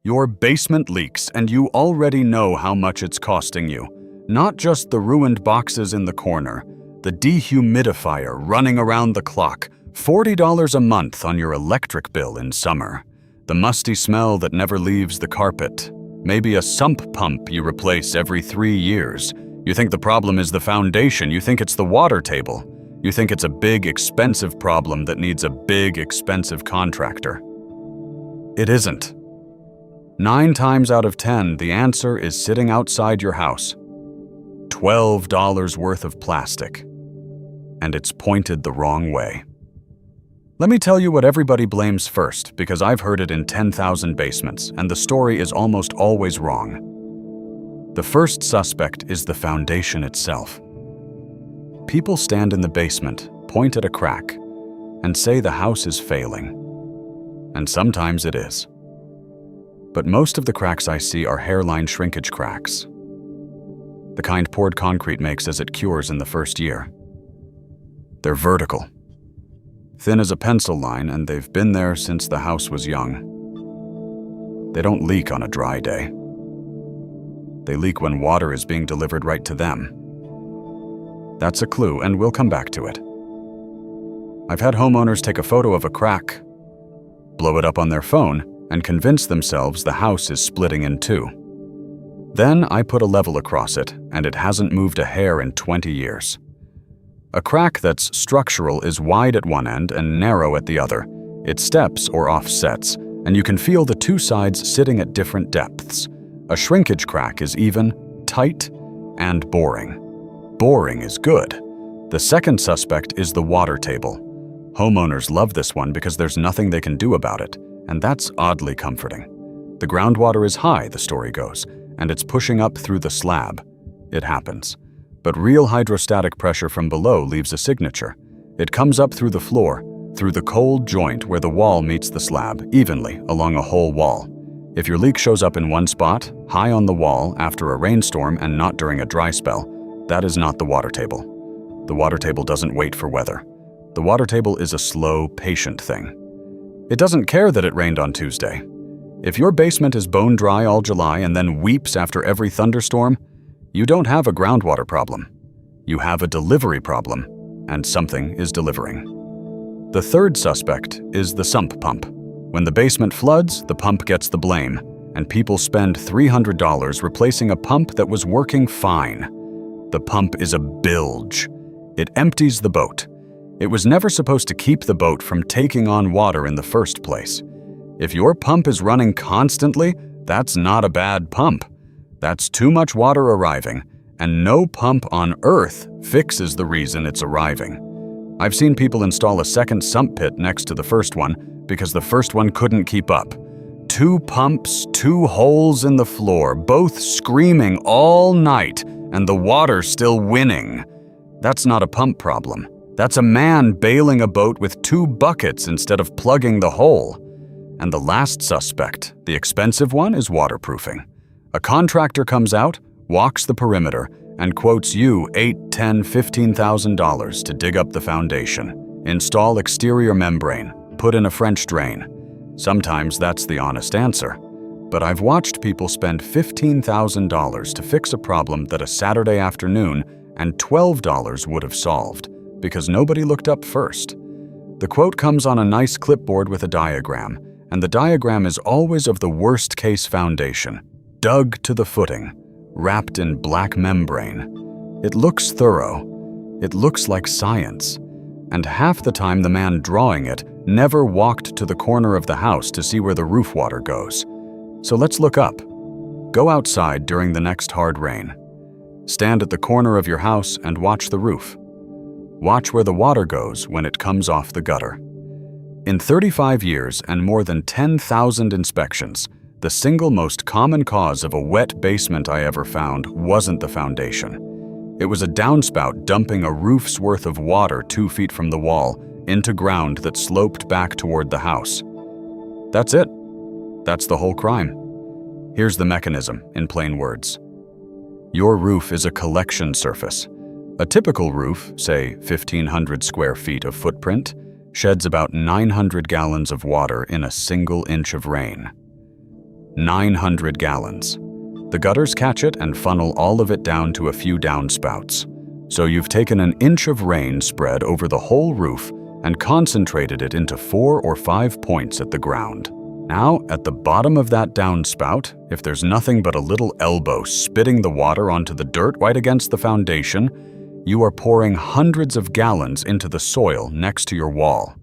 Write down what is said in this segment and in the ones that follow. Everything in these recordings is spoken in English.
Your basement leaks, and you already know how much it's costing you. Not just the ruined boxes in the corner, the dehumidifier running around the clock, $40 a month on your electric bill in summer, the musty smell that never leaves the carpet, maybe a sump pump you replace every 3 years. You think the problem is the foundation, you think it's the water table, you think it's a big, expensive problem that needs a big, expensive contractor. It isn't. 9 times out of 10, the answer is sitting outside your house. $12 worth of plastic. And it's pointed the wrong way. Let me tell you what everybody blames first, because I've heard it in 10,000 basements, and the story is almost always wrong. The first suspect is the foundation itself. People stand in the basement, point at a crack, and say the house is failing. And sometimes it is. But most of the cracks I see are hairline shrinkage cracks. The kind poured concrete makes as it cures in the first year. They're vertical. Thin as a pencil line, and they've been there since the house was young. They don't leak on a dry day. They leak when water is being delivered right to them. That's a clue, and we'll come back to it. I've had homeowners take a photo of a crack, blow it up on their phone, and convince themselves the house is splitting in two. Then I put a level across it, and it hasn't moved a hair in 20 years. A crack that's structural is wide at one end and narrow at the other. It steps or offsets, and you can feel the two sides sitting at different depths. A shrinkage crack is even, tight, and boring. Boring is good. The second suspect is the water table. Homeowners love this one because there's nothing they can do about it, and that's oddly comforting. The groundwater is high, the story goes, and it's pushing up through the slab. It happens. But real hydrostatic pressure from below leaves a signature. It comes up through the floor, through the cold joint where the wall meets the slab, evenly along a whole wall. If your leak shows up in one spot, high on the wall after a rainstorm and not during a dry spell, that is not the water table. The water table doesn't wait for weather. The water table is a slow, patient thing. It doesn't care that it rained on Tuesday. If your basement is bone dry all July and then weeps after every thunderstorm, you don't have a groundwater problem. You have a delivery problem, and something is delivering. The third suspect is the sump pump. When the basement floods, the pump gets the blame, and people spend $300 replacing a pump that was working fine. The pump is a bilge. It empties the boat. It was never supposed to keep the boat from taking on water in the first place. If your pump is running constantly, that's not a bad pump. That's too much water arriving, and no pump on Earth fixes the reason it's arriving. I've seen people install a second sump pit next to the first one because the first one couldn't keep up. 2 pumps, 2 holes in the floor, both screaming all night, and the water still winning. That's not a pump problem. That's a man bailing a boat with 2 buckets instead of plugging the hole. And the last suspect, the expensive one, is waterproofing. A contractor comes out, walks the perimeter, and quotes you $8,000, $10,000, $15,000 to dig up the foundation, install exterior membrane, put in a French drain. Sometimes that's the honest answer. But I've watched people spend $15,000 to fix a problem that a Saturday afternoon and $12 would have solved, because nobody looked up first. The quote comes on a nice clipboard with a diagram, and the diagram is always of the worst-case foundation, dug to the footing, wrapped in black membrane. It looks thorough. It looks like science. And half the time the man drawing it never walked to the corner of the house to see where the roof water goes. So let's look up. Go outside during the next hard rain. Stand at the corner of your house and watch the roof. Watch where the water goes when it comes off the gutter. In 35 years and more than 10,000 inspections, the single most common cause of a wet basement I ever found wasn't the foundation. It was a downspout dumping a roof's worth of water 2 feet from the wall into ground that sloped back toward the house. That's it. That's the whole crime. Here's the mechanism, in plain words. Your roof is a collection surface. A typical roof, say 1,500 square feet of footprint, sheds about 900 gallons of water in a single inch of rain. 900 gallons. The gutters catch it and funnel all of it down to a few downspouts. So you've taken an inch of rain spread over the whole roof and concentrated it into 4 or 5 points at the ground. Now, at the bottom of that downspout, if there's nothing but a little elbow spitting the water onto the dirt right against the foundation, you are pouring hundreds of gallons into the soil next to your wall.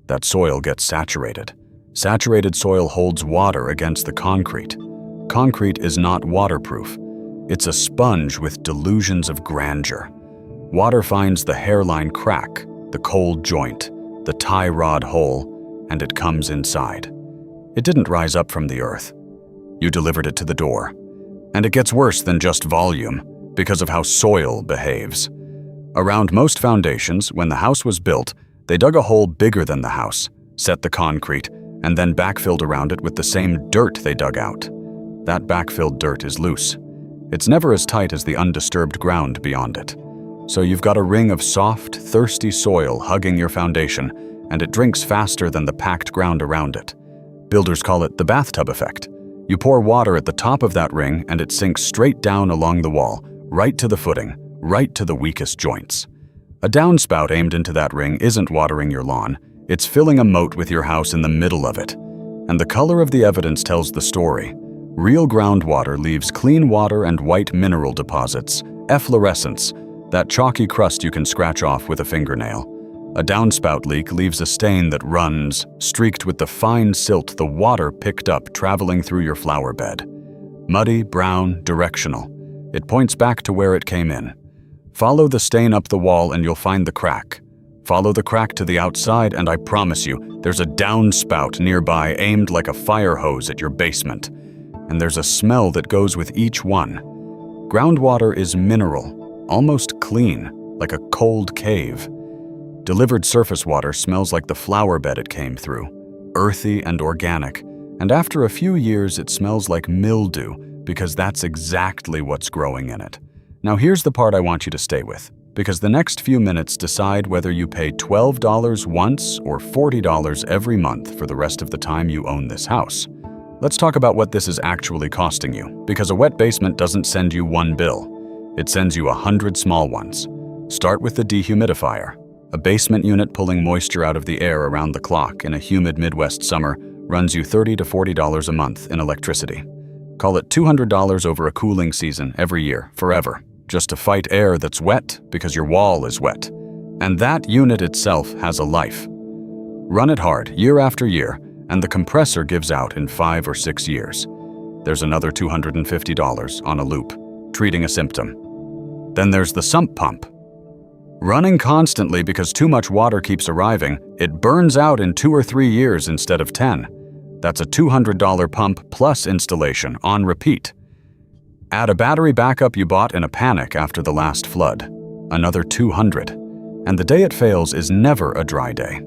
That soil gets saturated. Saturated soil holds water against the concrete. Concrete is not waterproof. It's a sponge with delusions of grandeur. Water finds the hairline crack, the cold joint, the tie rod hole, and it comes inside. It didn't rise up from the earth. You delivered it to the door. And it gets worse than just volume, because of how soil behaves. Around most foundations, when the house was built, they dug a hole bigger than the house, set the concrete, and then backfilled around it with the same dirt they dug out. That backfilled dirt is loose. It's never as tight as the undisturbed ground beyond it. So you've got a ring of soft, thirsty soil hugging your foundation, and it drinks faster than the packed ground around it. Builders call it the bathtub effect. You pour water at the top of that ring and it sinks straight down along the wall, right to the footing, right to the weakest joints. A downspout aimed into that ring isn't watering your lawn. It's filling a moat with your house in the middle of it. And the color of the evidence tells the story. Real groundwater leaves clean water and white mineral deposits, efflorescence, that chalky crust you can scratch off with a fingernail. A downspout leak leaves a stain that runs, streaked with the fine silt the water picked up traveling through your flower bed. Muddy, brown, directional. It points back to where it came in. Follow the stain up the wall and you'll find the crack. Follow the crack to the outside and I promise you, there's a downspout nearby aimed like a fire hose at your basement. And there's a smell that goes with each one. Groundwater is mineral, almost clean, like a cold cave. Delivered surface water smells like the flower bed it came through, earthy and organic, and after a few years it smells like mildew because that's exactly what's growing in it. Now here's the part I want you to stay with, because the next few minutes decide whether you pay $12 once or $40 every month for the rest of the time you own this house. Let's talk about what this is actually costing you, because a wet basement doesn't send you one bill. It sends you 100 small ones. Start with the dehumidifier. A basement unit pulling moisture out of the air around the clock in a humid Midwest summer runs you $30 to $40 a month in electricity. Call it $200 over a cooling season every year, forever, just to fight air that's wet because your wall is wet. And that unit itself has a life. Run it hard year after year, and the compressor gives out in 5 or 6 years. There's another $250 on a loop, treating a symptom. Then there's the sump pump. Running constantly because too much water keeps arriving, it burns out in 2 or 3 years instead of 10. That's a $200 pump plus installation on repeat. Add a battery backup you bought in a panic after the last flood. Another $200. And the day it fails is never a dry day.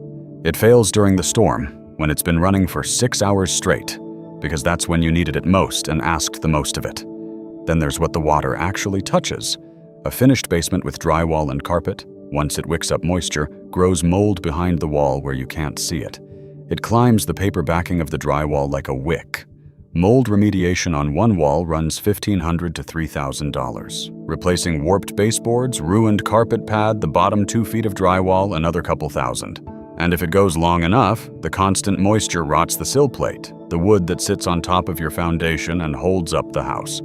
It fails during the storm, when it's been running for 6 hours straight, because that's when you needed it most and asked the most of it. Then there's what the water actually touches. A finished basement with drywall and carpet, once it wicks up moisture, grows mold behind the wall where you can't see it. It climbs the paper backing of the drywall like a wick. Mold remediation on one wall runs $1,500 to $3,000. Replacing warped baseboards, ruined carpet pad, the bottom 2 feet of drywall, another couple thousand. And if it goes long enough, the constant moisture rots the sill plate, the wood that sits on top of your foundation and holds up the house.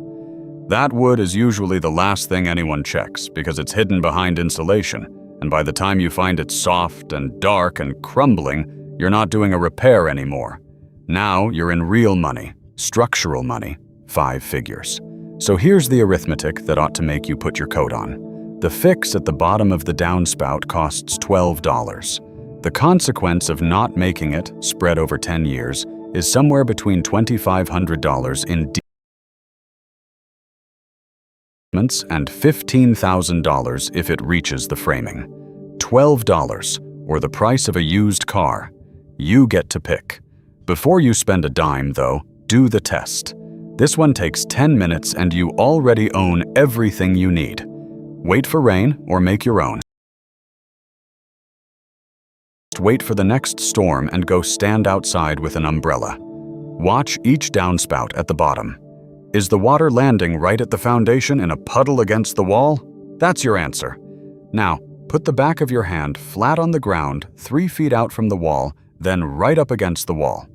That wood is usually the last thing anyone checks because it's hidden behind insulation, and by the time you find it soft and dark and crumbling, you're not doing a repair anymore. Now you're in real money, structural money, 5 figures. So here's the arithmetic that ought to make you put your coat on. The fix at the bottom of the downspout costs $12. The consequence of not making it, spread over 10 years, is somewhere between $2,500 in and $15,000 if it reaches the framing. $12, or the price of a used car. You get to pick. Before you spend a dime, though, do the test. This one takes 10 minutes and you already own everything you need. Wait for rain or make your own. Wait for the next storm and go stand outside with an umbrella. Watch each downspout at the bottom. Is the water landing right at the foundation in a puddle against the wall? That's your answer. Now, put the back of your hand flat on the ground 3 feet out from the wall, then right up against the wall.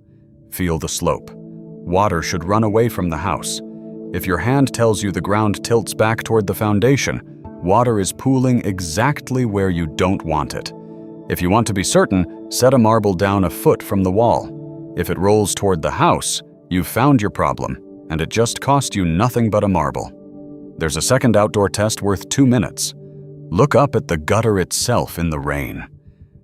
Feel the slope. Water should run away from the house. If your hand tells you the ground tilts back toward the foundation, water is pooling exactly where you don't want it. If you want to be certain, set a marble down a foot from the wall. If it rolls toward the house, you've found your problem, and it just cost you nothing but a marble. There's a second outdoor test worth 2 minutes. Look up at the gutter itself in the rain.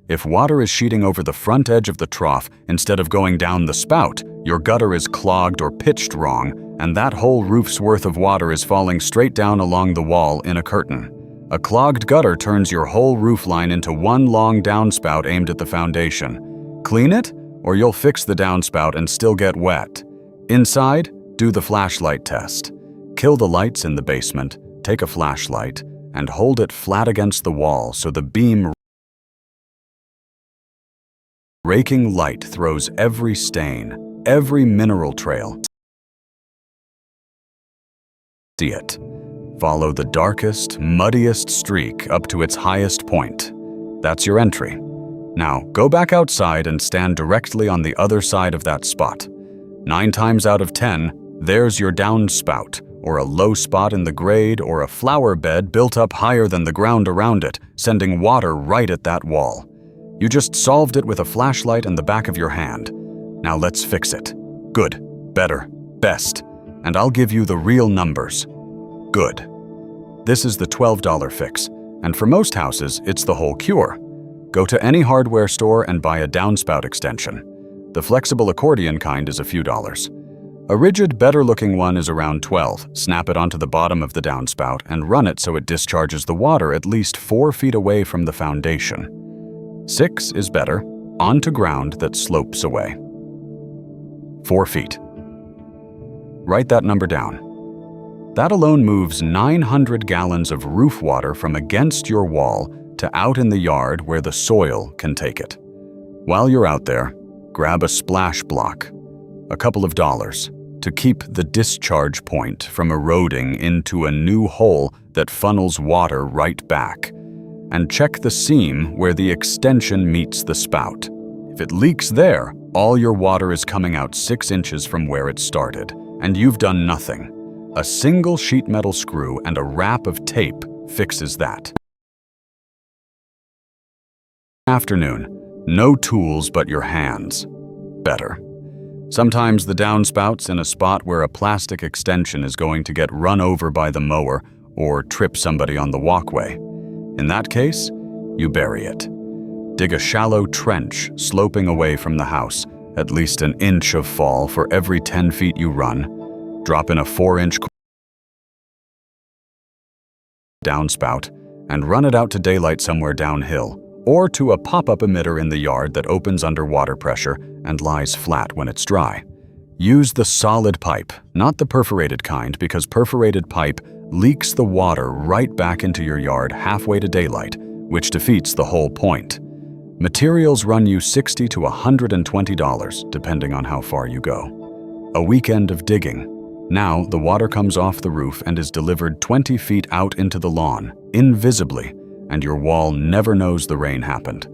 If water is sheeting over the front edge of the trough instead of going down the spout, your gutter is clogged or pitched wrong, and that whole roof's worth of water is falling straight down along the wall in a curtain. A clogged gutter turns your whole roof line into one long downspout aimed at the foundation. Clean it, or you'll fix the downspout and still get wet. Inside, do the flashlight test. Kill the lights in the basement, take a flashlight, and hold it flat against the wall so the beam raking light throws every stain, every mineral trail. See it. Follow the darkest, muddiest streak up to its highest point. That's your entry. Now, go back outside and stand directly on the other side of that spot. 9 times out of 10, there's your downspout, or a low spot in the grade, or a flower bed built up higher than the ground around it, sending water right at that wall. You just solved it with a flashlight and the back of your hand. Now let's fix it. Good, better, best. And I'll give you the real numbers. Good. This is the $12 fix, and for most houses, it's the whole cure. Go to any hardware store and buy a downspout extension. The flexible accordion kind is a few dollars. A rigid, better-looking one is around $12. Snap it onto the bottom of the downspout and run it so it discharges the water at least 4 feet away from the foundation. 6 is better, onto ground that slopes away. 4 feet. Write that number down. That alone moves 900 gallons of roof water from against your wall to out in the yard where the soil can take it. While you're out there, grab a splash block, a couple of dollars, to keep the discharge point from eroding into a new hole that funnels water right back. And check the seam where the extension meets the spout. If it leaks there, all your water is coming out 6 inches from where it started, and you've done nothing. A single sheet metal screw and a wrap of tape fixes that. Afternoon, no tools but your hands. Better. Sometimes the downspouts in a spot where a plastic extension is going to get run over by the mower or trip somebody on the walkway. In that case, you bury it. Dig a shallow trench sloping away from the house, at least an inch of fall for every 10 feet you run. Drop in a 4-inch downspout and run it out to daylight somewhere downhill, or to a pop-up emitter in the yard that opens under water pressure and lies flat when it's dry. Use the solid pipe, not the perforated kind, because perforated pipe leaks the water right back into your yard halfway to daylight, which defeats the whole point. Materials run you $60 to $120, depending on how far you go. A weekend of digging. Now, the water comes off the roof and is delivered 20 feet out into the lawn, invisibly, and your wall never knows the rain happened.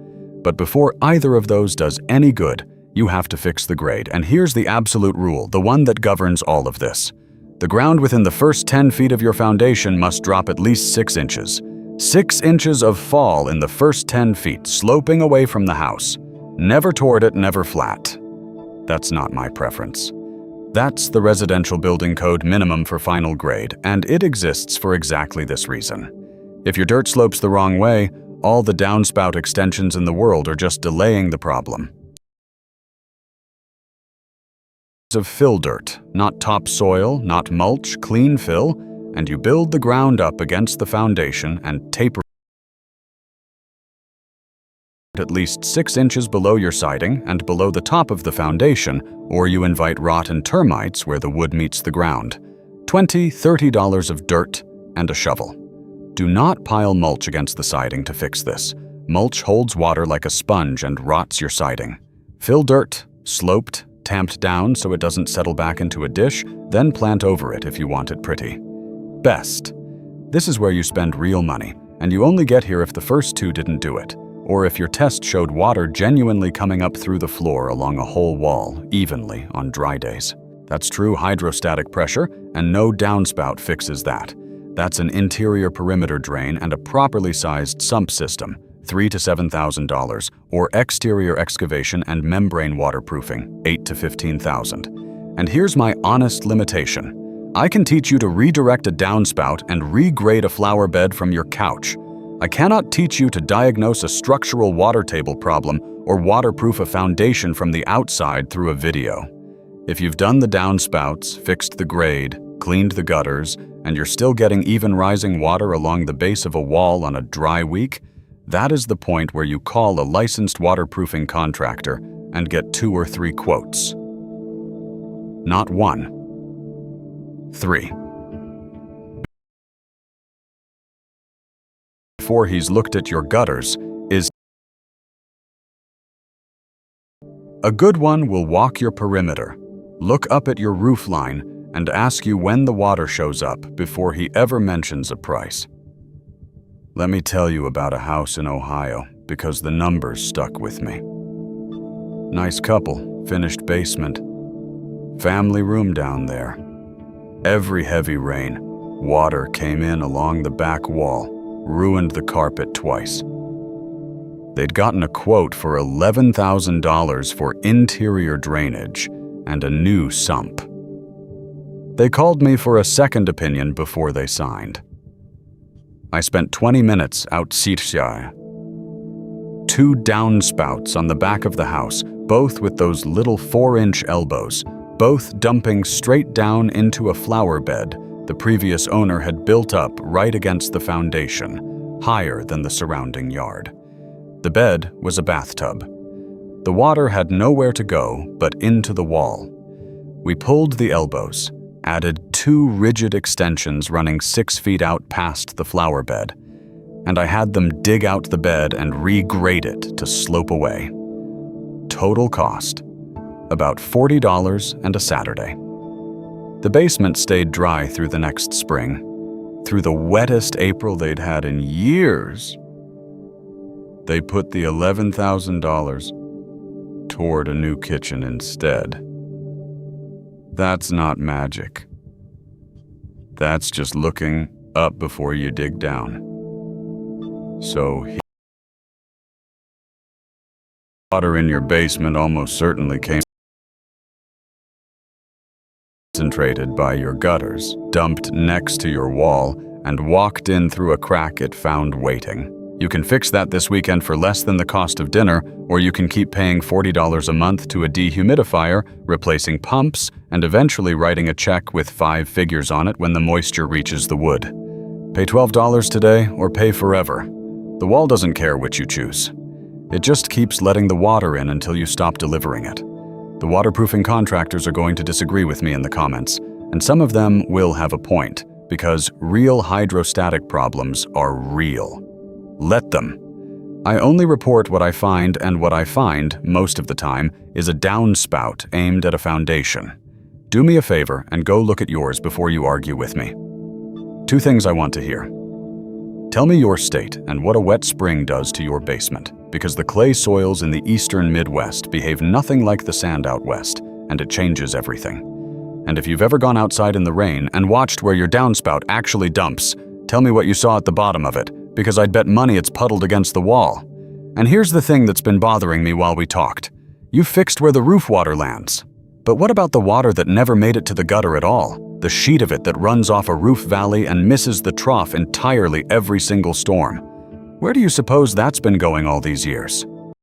But before either of those does any good, you have to fix the grade, and here's the absolute rule, the one that governs all of this. The ground within the first 10 feet of your foundation must drop at least 6 inches. 6 inches of fall in the first 10 feet, sloping away from the house. Never toward it, never flat. That's not my preference. That's the residential building code minimum for final grade, and it exists for exactly this reason. If your dirt slopes the wrong way, all the downspout extensions in the world are just delaying the problem. Of fill dirt, not topsoil, not mulch, clean fill, and you build the ground up against the foundation and taper at least 6 inches below your siding and below the top of the foundation, or you invite rot and termites where the wood meets the ground. $20, $30 of dirt and a shovel. Do not pile mulch against the siding to fix this. Mulch holds water like a sponge and rots your siding. Fill dirt, sloped, tamped down so it doesn't settle back into a dish, then plant over it if you want it pretty. Best. This is where you spend real money, and you only get here if the first two didn't do it, or if your test showed water genuinely coming up through the floor along a whole wall, evenly, on dry days. That's true hydrostatic pressure, and no downspout fixes that. That's an interior perimeter drain and a properly sized sump system, $3,000 to $7,000, or exterior excavation and membrane waterproofing, $8,000 to $15,000. And here's my honest limitation. I can teach you to redirect a downspout and regrade a flower bed from your couch. I cannot teach you to diagnose a structural water table problem or waterproof a foundation from the outside through a video. If you've done the downspouts, fixed the grade, cleaned the gutters, and you're still getting even rising water along the base of a wall on a dry week, that is the point where you call a licensed waterproofing contractor and get 2 or 3 quotes. Not 1. 3. Before he's looked at your gutters is a good one will walk your perimeter, look up at your roof line, and ask you when the water shows up before he ever mentions a price. Let me tell you about a house in Ohio, because the numbers stuck with me. Nice couple, finished basement, family room down there. Every heavy rain, water came in along the back wall, ruined the carpet twice. They'd gotten a quote for $11,000 for interior drainage and a new sump. They called me for a second opinion before they signed. I spent 20 minutes out Seatshire. 2 downspouts on the back of the house, both with those little 4-inch elbows, both dumping straight down into a flower bed the previous owner had built up right against the foundation, higher than the surrounding yard. The bed was a bathtub. The water had nowhere to go but into the wall. We pulled the elbows, added 2 rigid extensions running 6 feet out past the flower bed, and I had them dig out the bed and regrade it to slope away. Total cost, about $40 and a Saturday. The basement stayed dry through the next spring, through the wettest April they'd had in years. They put the $11,000 toward a new kitchen instead. That's not magic. That's just looking up before you dig down. So water in your basement almost certainly came concentrated by your gutters, dumped next to your wall, and walked in through a crack it found waiting. You can fix that this weekend for less than the cost of dinner, or you can keep paying $40 a month to a dehumidifier, replacing pumps, and eventually writing a check with 5 figures on it when the moisture reaches the wood. Pay $12 today or pay forever. The wall doesn't care which you choose. It just keeps letting the water in until you stop delivering it. The waterproofing contractors are going to disagree with me in the comments, and some of them will have a point, because real hydrostatic problems are real. Let them. I only report what I find, and what I find, most of the time, is a downspout aimed at a foundation. Do me a favor and go look at yours before you argue with me. 2 things I want to hear. Tell me your state and what a wet spring does to your basement, because the clay soils in the eastern Midwest behave nothing like the sand out west, and it changes everything. And if you've ever gone outside in the rain and watched where your downspout actually dumps, tell me what you saw at the bottom of it, because I'd bet money it's puddled against the wall. And here's the thing that's been bothering me while we talked. You fixed where the roof water lands. But what about the water that never made it to the gutter at all? The sheet of it that runs off a roof valley and misses the trough entirely every single storm. Where do you suppose that's been going all these years?